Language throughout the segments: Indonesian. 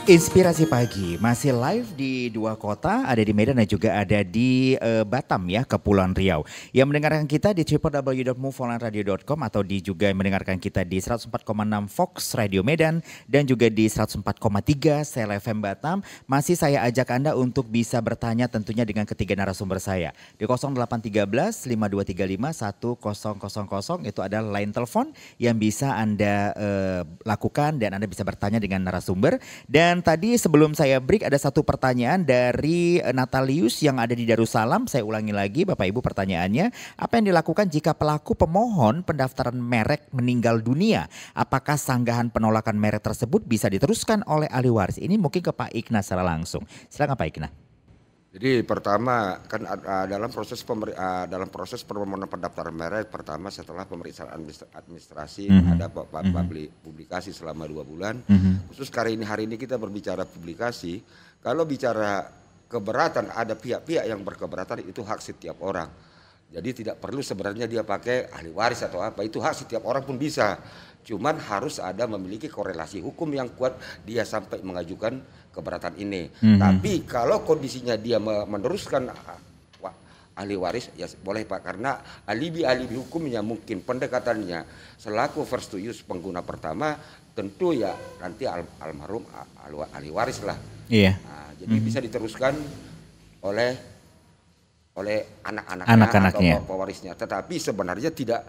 Inspirasi Pagi masih live di dua kota, ada di Medan dan juga ada di Batam ya, Kepulauan Riau. Yang mendengarkan kita di www.moveonlineradio.com atau juga mendengarkan kita di 104,6 Fox Radio Medan dan juga di 104,3 Sel FM Batam. Masih saya ajak Anda untuk bisa bertanya tentunya dengan ketiga narasumber saya. Di 0813 5235 1000 itu adalah line telepon yang bisa Anda lakukan dan Anda bisa bertanya dengan narasumber. Dan tadi sebelum saya break ada satu pertanyaan dari Natalius yang ada di Darussalam. Saya ulangi lagi Bapak Ibu pertanyaannya. Apa yang dilakukan jika pelaku pemohon pendaftaran merek meninggal dunia? Apakah sanggahan penolakan merek tersebut bisa diteruskan oleh ahli waris? Ini mungkin ke Pak Ikna secara langsung. Silakan Pak Ikna. Jadi pertama kan dalam proses permohonan pendaftaran merek pertama setelah pemeriksaan administrasi ada publikasi selama 2 bulan. Khusus hari ini kita berbicara publikasi. Kalau bicara keberatan ada pihak-pihak yang berkeberatan itu hak setiap orang. Jadi tidak perlu sebenarnya dia pakai ahli waris atau apa, itu hak setiap orang pun bisa. Cuman harus ada memiliki korelasi hukum yang kuat dia sampai mengajukan keberatan ini. Tapi kalau kondisinya dia meneruskan ahli waris ya boleh Pak, karena alibi-alibi hukumnya mungkin pendekatannya selaku first to use pengguna pertama tentu ya nanti almarhum ahli waris lah. Iya. Nah, jadi bisa diteruskan oleh anak-anaknya atau pewarisnya. Tetapi sebenarnya tidak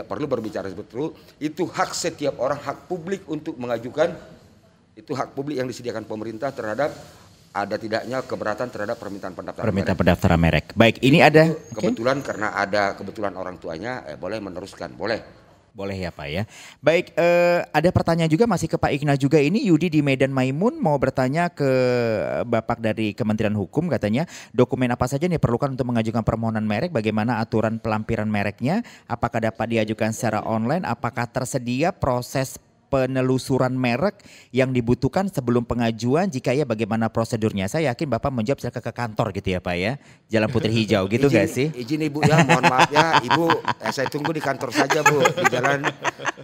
perlu berbicara betul, itu hak setiap orang, hak publik untuk mengajukan, itu hak publik yang disediakan pemerintah terhadap ada tidaknya keberatan terhadap permintaan pendaftaran merek. Baik, ini ada kebetulan karena ada kebetulan orang tuanya boleh meneruskan, boleh ya Pak ya. Baik, ada pertanyaan juga masih ke Pak Ikna juga. Ini Yudi di Medan Maimun mau bertanya ke Bapak dari Kementerian Hukum, katanya dokumen apa saja yang diperlukan untuk mengajukan permohonan merek, bagaimana aturan pelampiran mereknya, apakah dapat diajukan secara online, apakah tersedia proses penelusuran merek yang dibutuhkan sebelum pengajuan, jika ya bagaimana prosedurnya. Saya yakin Bapak menjawab silakan ke kantor gitu ya Pak ya, Jalan Putri Hijau gitu nggak sih? Izin Ibu ya, mohon maaf ya Ibu, saya tunggu di kantor saja Bu, di Jalan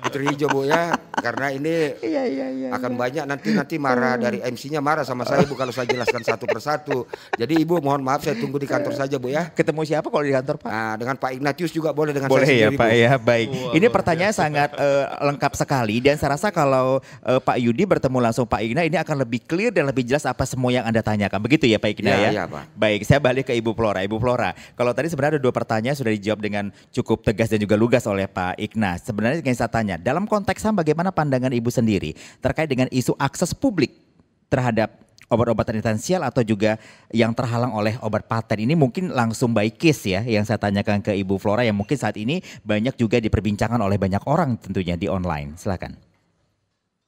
Putri Hijau Bu ya, karena ini akan banyak nanti marah dari MC-nya, marah sama saya Bu kalau saya jelaskan satu persatu. Jadi Ibu mohon maaf, saya tunggu di kantor saja Bu ya. Ketemu siapa kalau di kantor Pak? Nah, dengan Pak Ignatius juga boleh, dengan boleh saya ya sendiri Pak Bu. Ya, baik. Ini pertanyaan sangat lengkap sekali dan saya rasa kalau Pak Yudi bertemu langsung Pak Ikna ini akan lebih clear dan lebih jelas apa semua yang Anda tanyakan. Begitu ya Pak Ikna ya? Iya Pak. Baik, saya balik ke Ibu Flora. Ibu Flora, kalau tadi sebenarnya ada 2 pertanyaan sudah dijawab dengan cukup tegas dan juga lugas oleh Pak Ikna. Sebenarnya yang saya tanya, dalam konteks HAM bagaimana pandangan Ibu sendiri terkait dengan isu akses publik terhadap obat-obatan esensial atau juga yang terhalang oleh obat paten ini? Mungkin langsung by case ya yang saya tanyakan ke Ibu Flora yang mungkin saat ini banyak juga diperbincangkan oleh banyak orang tentunya di online. Silakan.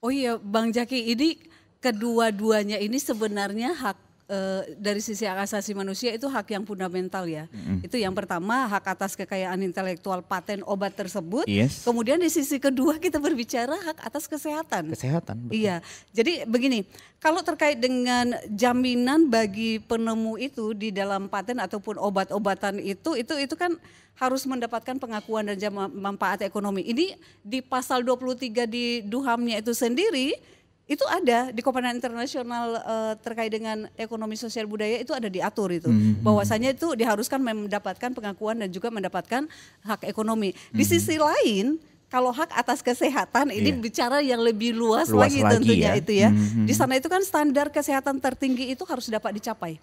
Oh iya Bang Jaki, ini kedua-duanya ini sebenarnya hak dari sisi hak asasi manusia itu hak yang fundamental ya. Itu yang pertama, hak atas kekayaan intelektual paten obat tersebut. Kemudian di sisi kedua kita berbicara hak atas kesehatan. Betul. Iya, jadi begini, kalau terkait dengan jaminan bagi penemu itu di dalam paten ataupun obat-obatan itu kan harus mendapatkan pengakuan dan manfaat ekonomi. Ini di pasal 23 di DUHAM-nya itu sendiri, itu ada di Kovenant Internasional terkait dengan ekonomi sosial budaya itu ada diatur itu. Bahwasanya itu diharuskan mendapatkan pengakuan dan juga mendapatkan hak ekonomi. Di sisi lain, kalau hak atas kesehatan ini bicara yang lebih luas lagi tentunya ya. Itu ya. Di sana itu kan standar kesehatan tertinggi itu harus dapat dicapai.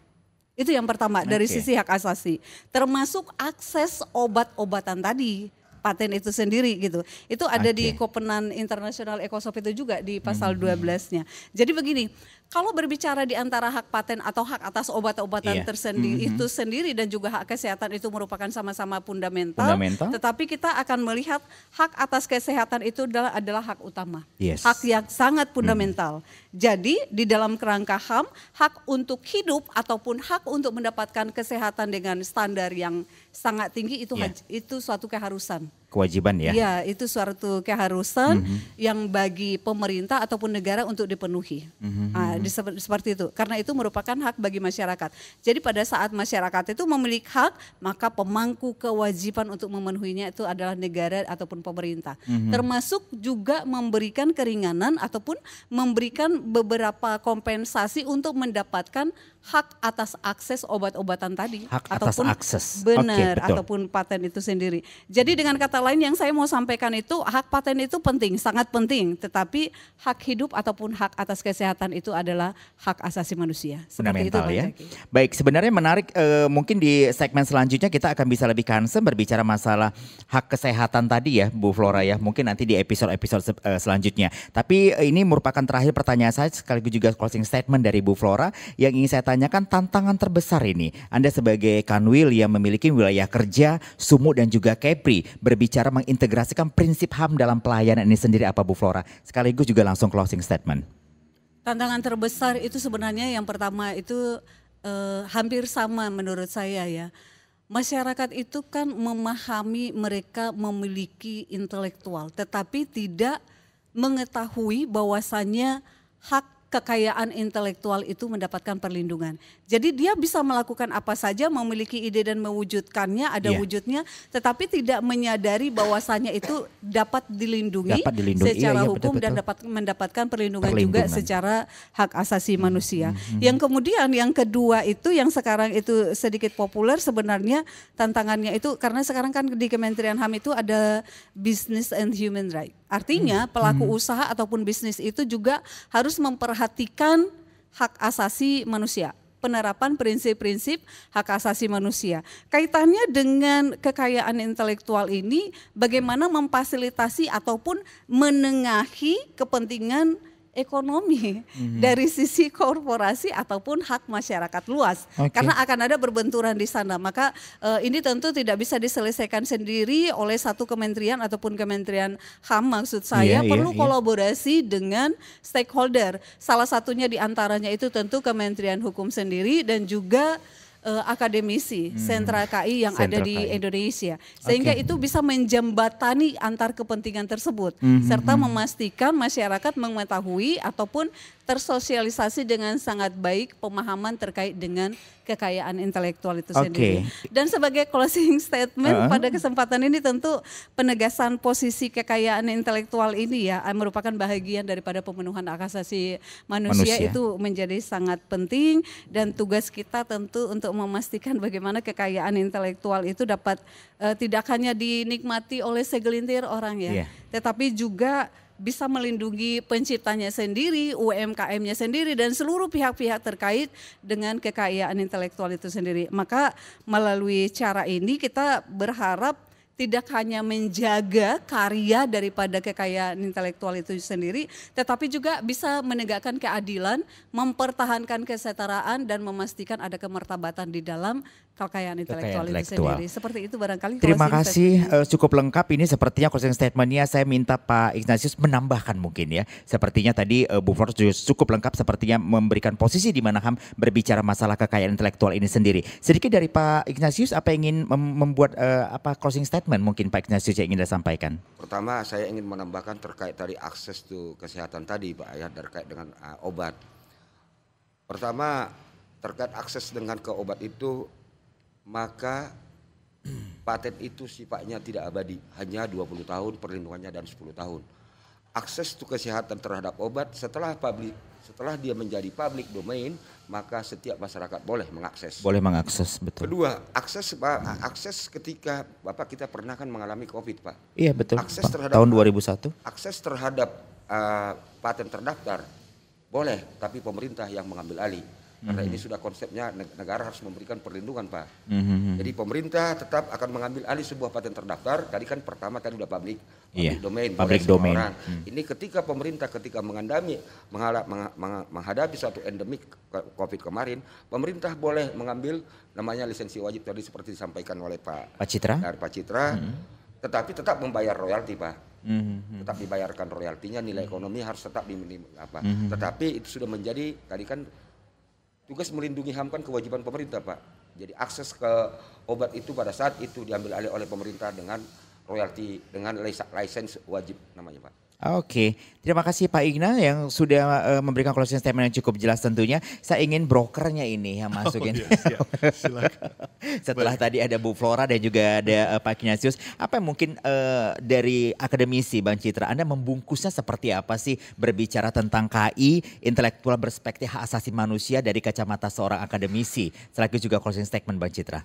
Itu yang pertama dari sisi hak asasi, termasuk akses obat-obatan tadi, paten itu sendiri gitu. Itu ada di Kovenant Internasional Ecosop itu juga di pasal 12-nya. Jadi begini, kalau berbicara di antara hak paten atau hak atas obat-obatan tersendiri itu sendiri dan juga hak kesehatan itu merupakan sama-sama fundamental. Tetapi kita akan melihat hak atas kesehatan itu adalah hak utama. Hak yang sangat fundamental. Jadi di dalam kerangka HAM, hak untuk hidup ataupun hak untuk mendapatkan kesehatan dengan standar yang sangat tinggi itu suatu keharusan. kewajiban ya. Iya, itu suatu keharusan yang bagi pemerintah ataupun negara untuk dipenuhi. Seperti itu. Karena itu merupakan hak bagi masyarakat. Jadi pada saat masyarakat itu memiliki hak, maka pemangku kewajiban untuk memenuhinya itu adalah negara ataupun pemerintah. Termasuk juga memberikan keringanan ataupun memberikan beberapa kompensasi untuk mendapatkan hak atas akses obat-obatan tadi. Hak atas akses. Benar, Oke, betul. ataupun paten itu sendiri. Jadi dengan kata lain yang saya mau sampaikan itu, hak paten itu penting, sangat penting. Tetapi hak hidup ataupun hak atas kesehatan itu adalah hak asasi manusia. Seperti itu, Fundamental Bang ya. Jaki. Baik, sebenarnya menarik, mungkin di segmen selanjutnya kita akan bisa lebih concern berbicara masalah hak kesehatan tadi ya Bu Flora ya. Mungkin nanti di episode-episode selanjutnya. Tapi ini merupakan terakhir pertanyaan saya sekaligus juga closing statement dari Bu Flora yang ingin saya tanyakan, tantangan terbesar ini. Anda sebagai Kanwil yang memiliki wilayah kerja, Sumut dan juga Kepri berbicara mengintegrasikan prinsip HAM dalam pelayanan ini sendiri apa Bu Flora? Sekaligus juga langsung closing statement. Tantangan terbesar itu sebenarnya yang pertama itu hampir sama menurut saya ya. Masyarakat itu kan memahami mereka memiliki intelektual, tetapi tidak mengetahui bahwasannya hak kekayaan intelektual itu mendapatkan perlindungan. Jadi dia bisa melakukan apa saja, memiliki ide dan mewujudkannya, ada wujudnya, tetapi tidak menyadari bahwasannya itu dapat dilindungi secara hukum betul. dan dapat mendapatkan perlindungan juga secara hak asasi manusia. Yang kemudian yang kedua itu yang sekarang itu sedikit populer sebenarnya tantangannya itu karena sekarang kan di Kementerian HAM itu ada Business and Human Rights. Artinya pelaku usaha ataupun bisnis itu juga harus memperhatikan hak asasi manusia. Penerapan prinsip-prinsip hak asasi manusia. Kaitannya dengan kekayaan intelektual ini bagaimana memfasilitasi ataupun menengahi kepentingan ekonomi dari sisi korporasi ataupun hak masyarakat luas. Karena akan ada berbenturan di sana. Maka ini tentu tidak bisa diselesaikan sendiri oleh satu kementerian ataupun Kementerian HAM maksud saya. Perlu kolaborasi dengan stakeholder. Salah satunya diantaranya itu tentu Kementerian Hukum sendiri dan juga akademisi sentra KI yang ada di Indonesia, sehingga itu bisa menjembatani antar kepentingan tersebut serta memastikan masyarakat mengetahui ataupun tersosialisasi dengan sangat baik pemahaman terkait dengan kekayaan intelektual itu sendiri. Dan sebagai closing statement pada kesempatan ini tentu penegasan posisi kekayaan intelektual ini ya merupakan bahagian daripada pemenuhan hak asasi manusia itu menjadi sangat penting dan tugas kita tentu untuk memastikan bagaimana kekayaan intelektual itu dapat tidak hanya dinikmati oleh segelintir orang ya, tetapi juga bisa melindungi penciptanya sendiri, UMKM-nya sendiri dan seluruh pihak-pihak terkait dengan kekayaan intelektual itu sendiri. Maka melalui cara ini kita berharap tidak hanya menjaga karya daripada kekayaan intelektual itu sendiri, tetapi juga bisa menegakkan keadilan, mempertahankan kesetaraan dan memastikan ada kemartabatan di dalam kekayaan intelektual itu sendiri. Seperti itu barangkali. Terima kasih, cukup lengkap ini sepertinya closing statementnya. Saya minta Pak Ignatius menambahkan mungkin ya. Sepertinya tadi Bu Flora cukup lengkap sepertinya memberikan posisi di mana HAM berbicara masalah kekayaan intelektual ini sendiri. Sedikit dari Pak Ignatius apa ingin membuat closing statement mungkin Pak Ignatius yang ingin disampaikan? Pertama saya ingin menambahkan terkait dari akses kesehatan tadi Pak ya, terkait dengan obat. Pertama terkait akses dengan ke obat itu, maka paten itu sifatnya tidak abadi, hanya 20 tahun perlindungannya dan 10 tahun. Akses kesehatan terhadap obat setelah dia menjadi public domain, maka setiap masyarakat boleh mengakses. Boleh mengakses, betul. Kedua, akses ketika Bapak kita pernah kan mengalami Covid, Pak. Iya, betul. Akses Pak, terhadap tahun 2001. Akses terhadap paten terdaftar boleh, tapi pemerintah yang mengambil alih. Karena ini sudah konsepnya negara harus memberikan perlindungan Pak. Jadi pemerintah tetap akan mengambil alih sebuah paten terdaftar. Tadi kan pertama tadi udah public domain. Public domain. Ini ketika pemerintah menghadapi suatu endemik Covid kemarin, pemerintah boleh mengambil namanya lisensi wajib tadi seperti disampaikan oleh Pak Citra. Tetapi tetap membayar royalti Pak. Tetap dibayarkan royaltinya, nilai ekonomi harus tetap tetapi itu sudah menjadi tadi kan tugas melindungi HAM kan kewajiban pemerintah Pak. Jadi akses ke obat itu pada saat itu diambil alih oleh pemerintah dengan royalti dengan license wajib namanya Pak. Oke, terima kasih Pak Igna yang sudah memberikan closing statement yang cukup jelas tentunya. Saya ingin brokernya ini yang masukin. Iya, silakan. Setelah tadi ada Bu Flora dan juga ada Pak Ignatius, apa yang mungkin dari akademisi Bang Citra, Anda membungkusnya seperti apa sih berbicara tentang KI, intelektual perspektif hak asasi manusia dari kacamata seorang akademisi. Selaku juga closing statement Bang Citra.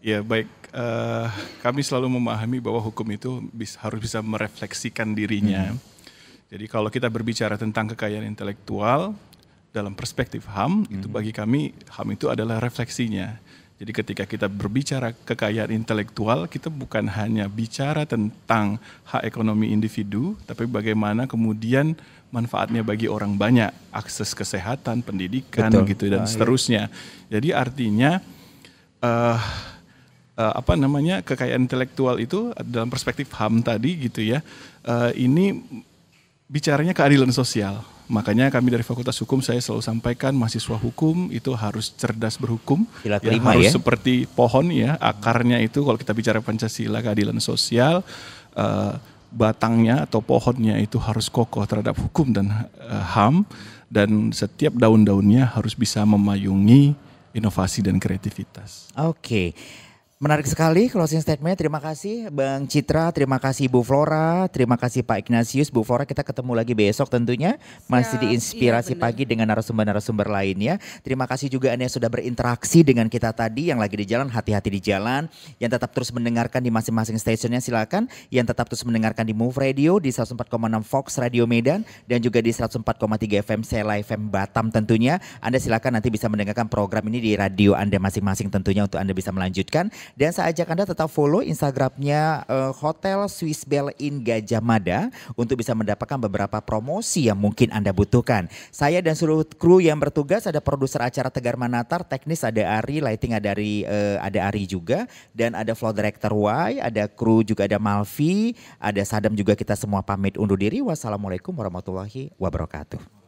Ya baik, kami selalu memahami bahwa hukum itu harus bisa merefleksikan dirinya. Jadi kalau kita berbicara tentang kekayaan intelektual dalam perspektif HAM, itu bagi kami HAM itu adalah refleksinya. Jadi ketika kita berbicara kekayaan intelektual, kita bukan hanya bicara tentang hak ekonomi individu, tapi bagaimana kemudian manfaatnya bagi orang banyak, akses kesehatan, pendidikan, gitu dan seterusnya. Jadi artinya kekayaan intelektual itu dalam perspektif HAM tadi gitu ya, ini bicaranya keadilan sosial. Makanya kami dari Fakultas Hukum saya selalu sampaikan mahasiswa hukum itu harus cerdas berhukum. Harus seperti pohon ya, akarnya itu kalau kita bicara Pancasila keadilan sosial, batangnya atau pohonnya itu harus kokoh terhadap hukum dan HAM, dan setiap daun-daunnya harus bisa memayungi inovasi dan kreativitas. Oke. Menarik sekali closing statement. Terima kasih Bang Citra, terima kasih Bu Flora, terima kasih Pak Ignatius. Bu Flora, kita ketemu lagi besok tentunya. Masih di Inspirasi Pagi dengan narasumber-narasumber lainnya. Terima kasih juga Anda yang sudah berinteraksi dengan kita tadi, yang lagi di jalan, hati-hati di jalan. Yang tetap terus mendengarkan di masing-masing stasiunnya silakan. Yang tetap terus mendengarkan di Move Radio, di 104,6 Fox Radio Medan, dan juga di 104,3 FM Sela FM Batam tentunya. Anda silakan nanti bisa mendengarkan program ini di radio Anda masing-masing tentunya untuk Anda bisa melanjutkan. Dan saya ajak Anda tetap follow Instagramnya Hotel Swiss Bell in Gajah Mada untuk bisa mendapatkan beberapa promosi yang mungkin Anda butuhkan. Saya dan seluruh kru yang bertugas, ada produser acara Tegar Manatar, teknis ada Ari, lighting ada Ari juga, dan ada floor director Y, ada kru juga ada Malvi, ada Sadam juga, kita semua pamit undur diri. Wassalamualaikum warahmatullahi wabarakatuh.